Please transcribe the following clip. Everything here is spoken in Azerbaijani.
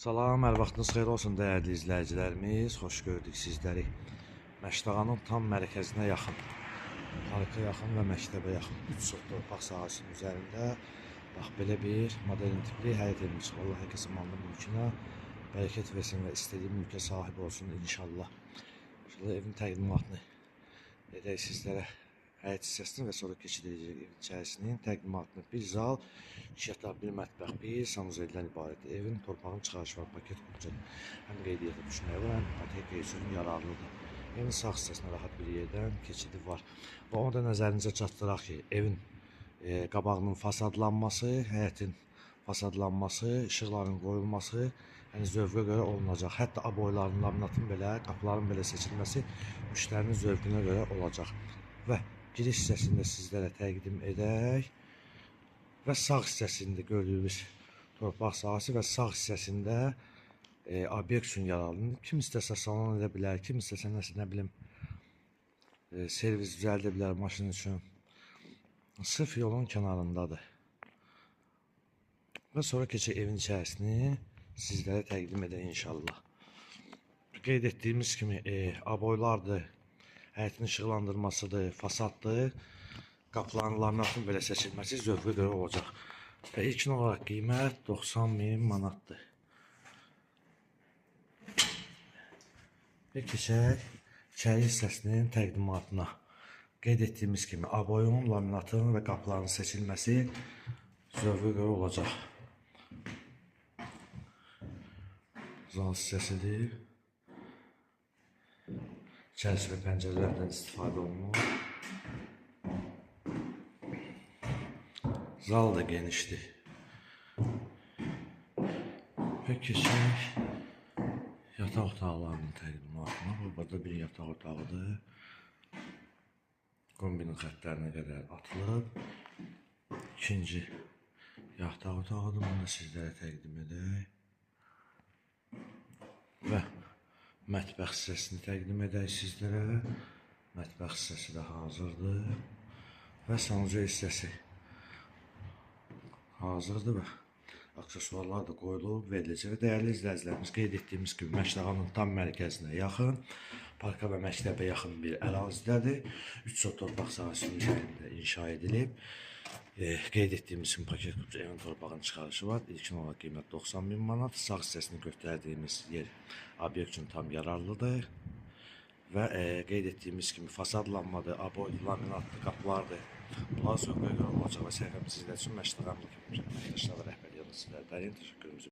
Salam, hər vaxtınız xeyir olsun dəyərli izləyicilərimiz. Xoş gördük sizləri. Məştəqanın tam mərkəzinə yaxın, parka yaxın və məktəbə yaxın 3 sot torpaq sahəsinin üzərində bax belə bir modern tipli həyət evimiz. Allah hər kəsin malını mülkünə bərəkət versin və istədiyi mülkə sahib olsun inşallah. İnşallah evin təqdimatını edək sizlərə. Həyət hissəsini və sonra keçiriləcək evin içərisinin təqdimatını. Bir zal, 2 yataq, bir mətbəx, bir sanuzeldən ibarətdir. Evin torpağın çıxarışı var, paket quracaq. Həm qeydiyyata düşməyi var, həm ipoteka üçün yararlıdır. Evin sağ hissəsinə rahat bir yerdən keçidi var. Və onu da nəzərinizə çatdıraq ki, evin qabağının fasadlanması, həyətin fasadlanması, işıqların qoyulması zövqə görə olunacaq. Hətta aboyların, laminatın belə, qapıların belə seçilməsi müştərinin zövqünə görə olacaq. Və giriş hissəsində sizlərə təqdim edək və sağ hissəsində gördüyünüz torpaq sahəsi və sağ hissəsində obyekt üçün yararlanır. Kim istəsə salon edə bilər, kim istəsə nə bilim servis düzəldə bilər maşın üçün. Sırf yolun kənarındadır. Və sonra keçək evin içərisini sizlərə təqdim edək inşallah. Qeyd etdiyimiz kimi aboylardır. Həyətin işıqlandırmasıdır, fasaddır, qapıların laminatın belə seçilməsi zövqə görə olacaq. Və ilkin olaraq qiymət 90.000 manatdır. Və keçək içəri hissəsinin təqdimatına. Qeyd etdiyimiz kimi aboyun, laminatın və qapıların seçilməsi zövqə görə olacaq. Zal hissəsidir. İçərisi və pəncərələrdən istifadə olunur. Zal da genişdir. Və keçək yataq otaqlarının təqdimatına. Burada bir yataq otağıdır. Kombinin xəttlərinə qədər atılıb. İkinci yataq otağıdır. Bunu da sizlərə təqdim edək. Və mətbəx hissəsini təqdim edək sizlərə. Mətbəx hissəsi də hazırdır. Və sanuzel hissəsi hazırdır və aksesuarlar da qoyulub veriləcək. Və dəyərli izləyicilərimiz, qeyd etdiyimiz kimi Məştəqanın tam mərkəzinə yaxın, parka və məktəbə yaxın bir ərazidədir. 3 sot torpaq sahəsinin üzərində inşa edilib. Qeyd etdiyimiz kimi paket quracaq evin torpağın çıxarışı var. İlkin olaraq qiymət 90.000 manat. Sağ hissəsini göstərdiyimiz yer obyekt üçün tam yararlıdır. Və qeyd etdiyimiz kimi fasadlanmadır, aboylu, laminatlı qapılardır. Bunlar zövqə görə olacaq və səhifəmiz sizlər üçün Məştəqanlı kimi əməkdaşlarla rəhbərliyi sizlərə təyin təşəkkürümüzü